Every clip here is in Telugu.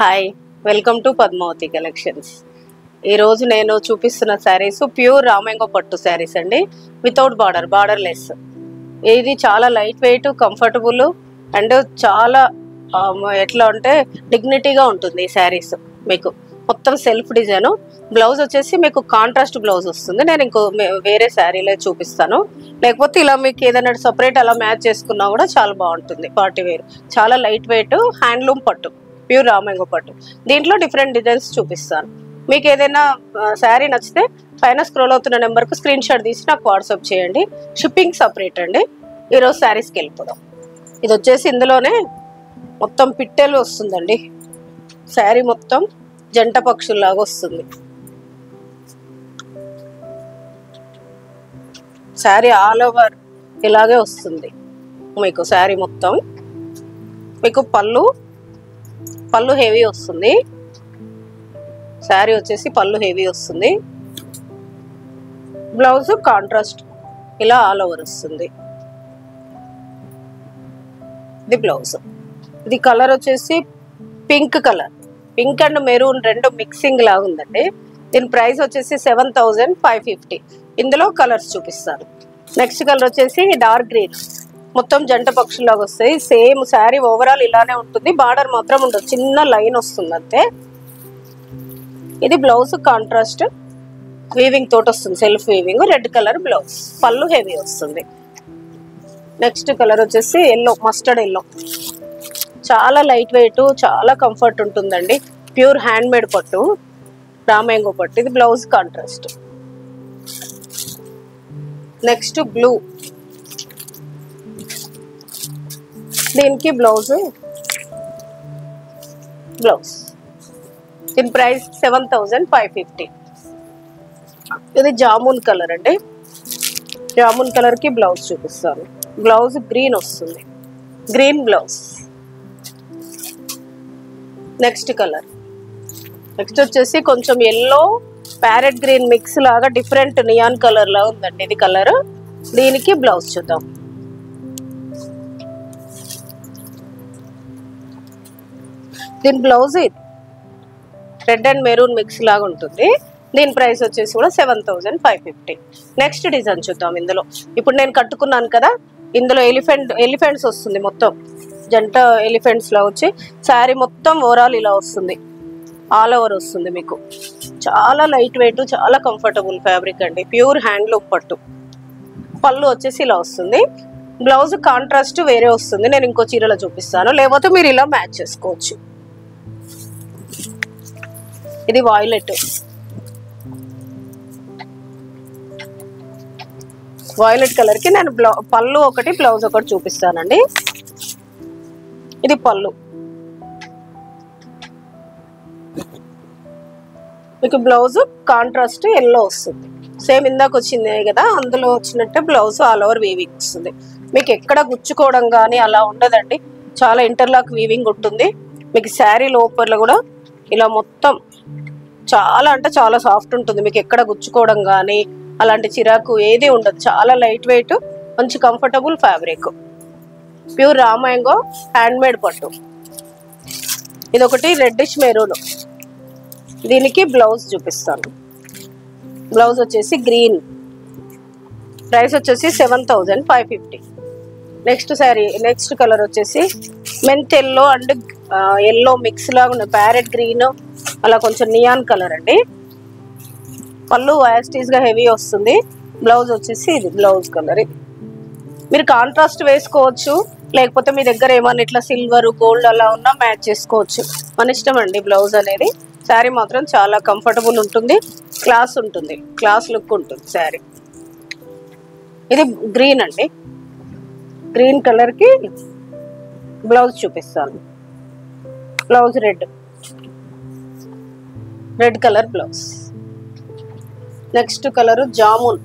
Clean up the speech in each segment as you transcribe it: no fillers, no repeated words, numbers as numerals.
Hi, welcome to Padmavati collections. ఈరోజు నేను చూపిస్తున్న శారీస్ ప్యూర్ రామంగో పట్టు శారీస్ అండి, వితౌట్ బార్డర్లెస్. ఇది చాలా లైట్ వెయిట్, కంఫర్టబుల్ అండ్ చాలా ఎట్లా అంటే డిగ్నిటీగా ఉంటుంది. ఈ శారీస్ మీకు మొత్తం సెల్ఫ్ డిజైన్. బ్లౌజ్ వచ్చేసి మీకు కాంట్రాస్ట్ బ్లౌజ్ వస్తుంది. నేను ఇంకో వేరే శారీలో చూపిస్తాను. లేకపోతే ఇలా మీకు ఏదైనా సపరేట్ అలా మ్యాచ్ చేసుకున్నా కూడా చాలా బాగుంటుంది. పార్టీ వేర్, చాలా లైట్ వెయిట్, హ్యాండ్లూమ్ పట్టు, ప్యూర్ రామంగో పట్టు. దీంట్లో డిఫరెంట్ డిజైన్స్ చూపిస్తాను. మీకు ఏదైనా శారీ నచ్చితే పైన స్క్రోల్ అవుతున్న నెంబర్కు స్క్రీన్ షాట్ తీసి నాకు వాట్సాప్ చేయండి. షిప్పింగ్ సపరేట్ అండి. ఈరోజు శారీస్కి వెళ్ళిపోదాం. ఇది వచ్చేసి ఇందులోనే మొత్తం పిట్టెలు వస్తుందండి. శారీ మొత్తం జంట పక్షుల్లాగా వస్తుంది. శారీ ఆల్ ఓవర్ ఇలాగే వస్తుంది మీకు. శారీ మొత్తం మీకు పళ్ళు హెవీ వస్తుంది. శారీ వచ్చేసి పళ్ళు హెవీ వస్తుంది. బ్లౌజ్ కాంట్రాస్ట్ ఇలా ఆల్ ఓవర్ వస్తుంది. ఇది బ్లౌజ్. ఇది కలర్ వచ్చేసి pink colour, pink and maroon రెండు మిక్సింగ్ లాగా ఉందండి. దీని ప్రైస్ వచ్చేసి 7550. ఇందులో కలర్స్ చూపిస్తాను. నెక్స్ట్ కలర్ వచ్చేసి డార్క్ గ్రీన్, మొత్తం జంట పక్షుల్లాగా వస్తాయి. సేమ్ శారీ ఓవరాల్ ఇలానే ఉంటుంది. బార్డర్ మాత్రం ఉండదు, చిన్న లైన్ వస్తుంది అంతే. ఇది బ్లౌజ్ కాంట్రాస్ట్ వీవింగ్ తోటి వస్తుంది, self weaving. Red colour blouse, పళ్ళు హెవీ వస్తుంది. నెక్స్ట్ కలర్ వచ్చేసి ఎల్లో, మస్టర్డ్ ఎల్లో. చాలా లైట్ వెయిట్, చాలా కంఫర్ట్ ఉంటుందండి. ప్యూర్ హ్యాండ్ మేడ్ పట్టు, రామంగో పట్టు. ఇది బ్లౌజ్ కాంట్రాస్ట్. నెక్స్ట్ బ్లూ, దీనికి బ్లౌజ్. దీని ప్రైస్ 7550. ఇది జామున్ కలర్ అండి. జామున్ కలర్ కి బ్లౌజ్ చూపిస్తాను. బ్లౌజ్ గ్రీన్ వస్తుంది, green blouse. Next colour, next వచ్చేసి కొంచెం ఎల్లో ప్యారెట్ గ్రీన్ మిక్స్ లాగా డిఫరెంట్ నియాన్ కలర్ లా ఉందండి ఇది కలర్. దీనికి బ్లౌజ్ చూద్దాం. దీని బ్లౌజ్ ఇది రెడ్ అండ్ మెరూన్ మిక్స్ లాగా ఉంటుంది. దీని ప్రైస్ వచ్చేసి కూడా 7550. నెక్స్ట్ డిజైన్ చూద్దాం. ఇందులో ఇప్పుడు నేను కట్టుకున్నాను కదా, ఇందులో ఎలిఫెంట్స్ వస్తుంది. మొత్తం జంట ఎలిఫెంట్స్ లా వచ్చి శారీ మొత్తం ఓవరాల్ ఇలా వస్తుంది, ఆల్ ఓవర్ వస్తుంది మీకు. చాలా లైట్ వెయిట్, చాలా కంఫర్టబుల్ ఫ్యాబ్రిక్ అండి. ప్యూర్ హ్యాండ్లూమ్ పట్టు. పళ్ళు వచ్చేసి ఇలా వస్తుంది. బ్లౌజ్ కాంట్రాస్ట్ వేరే వస్తుంది. నేను ఇంకో చీరలో చూపిస్తాను, లేకపోతే మీరు ఇలా మ్యాచ్ చేసుకోవచ్చు. ఇది వాయిలెట్, వాయిలెట్ కలర్ కి నేను పళ్ళు ఒకటి బ్లౌజ్ ఒకటి చూపిస్తానండి. ఇది పళ్ళు. మీకు బ్లౌజ్ కాంట్రాస్ట్ ఎల్లో వస్తుంది. సేమ్ ఇందాక వచ్చింది కదా, అందులో వచ్చినట్టే బ్లౌజ్ ఆల్ ఓవర్ వీవింగ్ వస్తుంది. మీకు ఎక్కడ గుచ్చుకోవడం కానీ అలా ఉండదండి. చాలా ఇంటర్లాక్ వీవింగ్ ఉంటుంది. మీకు శారీ లోపల కూడా ఇలా మొత్తం చాలా అంటే చాలా సాఫ్ట్ ఉంటుంది. మీకు ఎక్కడ గుచ్చుకోవడం కానీ అలాంటి చిరాకు ఏది ఉండదు. చాలా లైట్ వెయిట్, మంచి కంఫర్టబుల్ ఫ్యాబ్రిక్. ప్యూర్ రామంగో హ్యాండ్ మేడ్ పట్టు. ఇది ఒకటి రెడ్డిష్ మెరూన్. దీనికి బ్లౌజ్ చూపిస్తాను. బ్లౌజ్ వచ్చేసి గ్రీన్. ప్రైస్ వచ్చేసి 7550. నెక్స్ట్ శారీ, నెక్స్ట్ కలర్ వచ్చేసి మెంత్ ఎల్లో అండ్ ఎల్లో మిక్స్ లాగా ఉంది. ప్యారెట్ గ్రీన్ అలా కొంచెం నియాన్ కలర్ అండి. పళ్ళు యాస్టీస్ గా హెవీ వస్తుంది. బ్లౌజ్ వచ్చేసి ఇది బ్లౌజ్ కలర్. ఇది మీరు కాంట్రాస్ట్ వేసుకోవచ్చు, లేకపోతే మీ దగ్గర ఏమన్నా ఇట్లా సిల్వర్ గోల్డ్ అలా ఉన్నా మ్యాచ్ చేసుకోవచ్చు, మన ఇష్టం అండి. బ్లౌజ్ అనేది శారీ మాత్రం చాలా కంఫర్టబుల్ ఉంటుంది, క్లాస్ ఉంటుంది, క్లాస్ లుక్ ఉంటుంది శారీ. ఇది గ్రీన్ అండి. గ్రీన్ కలర్ కి బ్లౌజ్ చూపిస్తాను. Blouse red colour blouse. Next colour jamun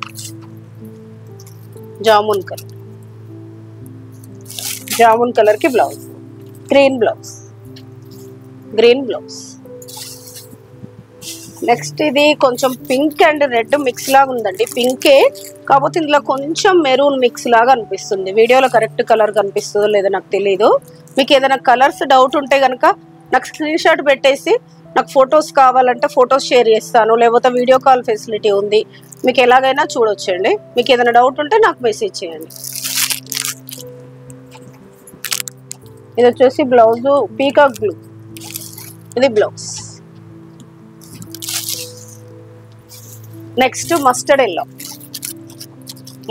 colour. Jamun colour కి బ్లౌజ్, గ్రీన్ బ్లౌజ్. నెక్స్ట్ ఇది కొంచెం పింక్ అండ్ రెడ్ మిక్స్ లాగా ఉందండి. పింకే కాకపోతే ఇందులో కొంచెం మెరూన్ మిక్స్ లాగా అనిపిస్తుంది. వీడియోలో కరెక్ట్ కలర్ కనిపిస్తుందో లేదో నాకు తెలియదు. మీకు ఏదైనా కలర్స్ డౌట్ ఉంటే కనుక నాకు స్క్రీన్ షాట్ పెట్టేసి నాకు ఫొటోస్ కావాలంటే ఫొటోస్ షేర్ చేస్తాను, లేకపోతే వీడియో కాల్ ఫెసిలిటీ ఉంది, మీకు ఎలాగైనా చూడొచ్చండి. మీకు ఏదైనా డౌట్ ఉంటే నాకు మెసేజ్ చేయండి. ఇది వచ్చేసి బ్లౌజ్ పీకాక్ బ్లూ, ఇది blouse. Next mustard yellow,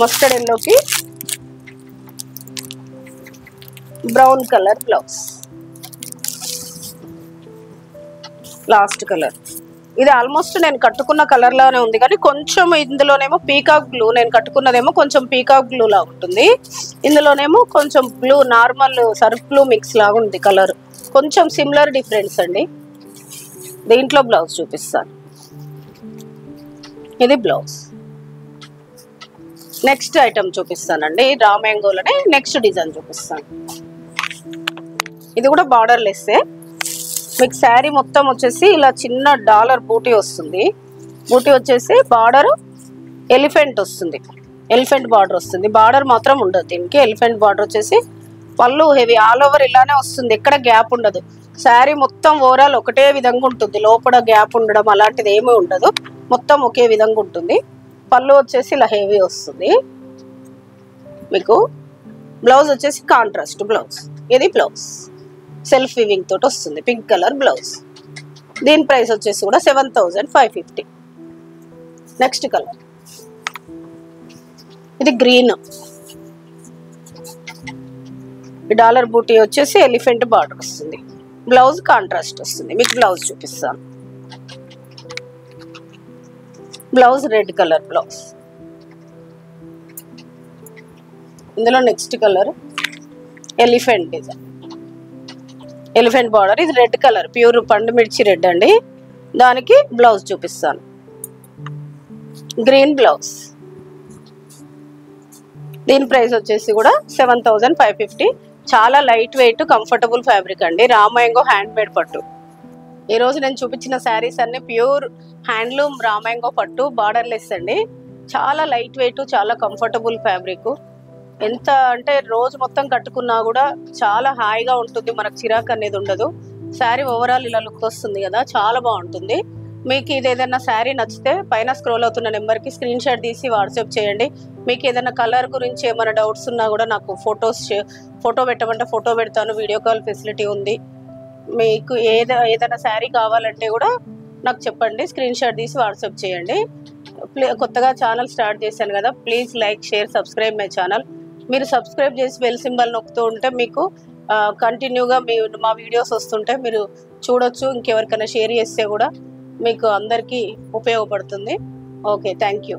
mustard ఎల్లోకి brown colour blouse, last colour. ఇది ఆల్మోస్ట్ నేను కట్టుకున్న కలర్ లానే ఉంది, కానీ కొంచెం ఇందులోనేమో పీకాక్ బ్లూ, నేను కట్టుకున్నదేమో కొంచెం పీకాక్ బ్లూ లాగా ఉంటుంది, ఇందులోనేమో కొంచెం blue normal Surf blue mix లాగా ఉంది కలర్, కొంచెం సిమిలర్ డిఫరెన్స్ అండి. దీంట్లో బ్లౌజ్ చూపిస్తాను, ఇది బ్లౌజ్. నెక్స్ట్ ఐటమ్ చూపిస్తానండి, రా మ్యాంగోలోనే నెక్స్ట్ డిజైన్ చూపిస్తాను. ఇది కూడా బార్డర్ లెస్సే. మీకు శారీ మొత్తం వచ్చేసి ఇలా చిన్న డాలర్ బూటీ వస్తుంది, బూటీ వచ్చేసి బార్డర్ ఎలిఫెంట్ వస్తుంది, ఎలిఫెంట్ బార్డర్ వస్తుంది. బార్డర్ మాత్రం ఉండదు దీనికి, ఎలిఫెంట్ బార్డర్ వచ్చేసి పళ్ళు హెవీ ఆల్ ఓవర్ ఇలానే వస్తుంది, ఎక్కడ గ్యాప్ ఉండదు. శారీ మొత్తం ఓవరాల్ ఒకటే విధంగా ఉంటుంది, లోపల గ్యాప్ ఉండడం అలాంటిది ఏమీ ఉండదు, మొత్తం ఒకే విధంగా ఉంటుంది. పళ్ళు వచ్చేసి ఇలా హెవీ వస్తుంది. మీకు బ్లౌజ్ వచ్చేసి కాంట్రాస్ట్ బ్లౌజ్, ఇది బ్లౌజ్ సెల్ఫ్ వివింగ్ తోటి వస్తుంది, పింక్ కలర్ బ్లౌజ్. దీని ప్రైస్ వచ్చేసి కూడా 7550. నెక్స్ట్ కలర్ ఇది గ్రీన్, డాలర్ బూటీ వచ్చేసి ఎలిఫెంట్ బార్డర్ వస్తుంది, బ్లౌజ్ కాంట్రాస్ట్ వస్తుంది. మీకు బ్లౌజ్ చూపిస్తాను, బ్లౌజ్ రెడ్ కలర్ బ్లౌజ్. ఇందులో next colour elephant design, elephant border, ఇది రెడ్ కలర్ ప్యూర్ పండు మిర్చి రెడ్ అండి. దానికి బ్లౌజ్ చూపిస్తాను, గ్రీన్ బ్లౌజ్. దీని ప్రైస్ వచ్చేసి కూడా 7550. చాలా లైట్ వెయిట్ కంఫర్టబుల్ ఫ్యాబ్రిక్ అండి, రా మ్యాంగో హ్యాండ్ మేడ్ పట్టు. ఈరోజు నేను చూపించిన శారీస్ అన్ని ప్యూర్ హ్యాండ్లూమ్ రా మ్యాంగో పట్టు బార్డర్ లెస్ అండి. చాలా లైట్ వెయిట్, చాలా కంఫర్టబుల్ ఫ్యాబ్రిక్. ఎంత అంటే రోజు మొత్తం కట్టుకున్నా కూడా చాలా హాయిగా ఉంటుంది, మనకు చిరాకు అనేది ఉండదు. శారీ ఓవరాల్ ఇలా లుక్ వస్తుంది కదా, చాలా బాగుంటుంది. మీకు ఇది ఏదైనా శారీ నచ్చితే పైన స్క్రోల్ అవుతున్న నెంబర్కి స్క్రీన్ షాట్ తీసి వాట్సాప్ చేయండి. మీకు ఏదైనా కలర్ గురించి ఏమైనా డౌట్స్ ఉన్నా కూడా నాకు ఫోటో పెట్టమంటే ఫోటో పెడతాను, వీడియో కాల్ ఫెసిలిటీ ఉంది. మీకు ఏదైనా శారీ కావాలంటే కూడా నాకు చెప్పండి, స్క్రీన్ షాట్ తీసి వాట్సాప్ చేయండి. కొత్తగా ఛానల్ స్టార్ట్ చేశాను కదా, please like share subscribe my channel. మీరు సబ్స్క్రైబ్ చేసి బెల్ సింబల్ నొక్కుతూ ఉంటే మీకు కంటిన్యూగా మా వీడియోస్ వస్తుంటే మీరు చూడొచ్చు. ఇంకెవరికైనా షేర్ చేస్తే కూడా మీకు అందరికీ ఉపయోగపడుతుంది. Okay, thank you.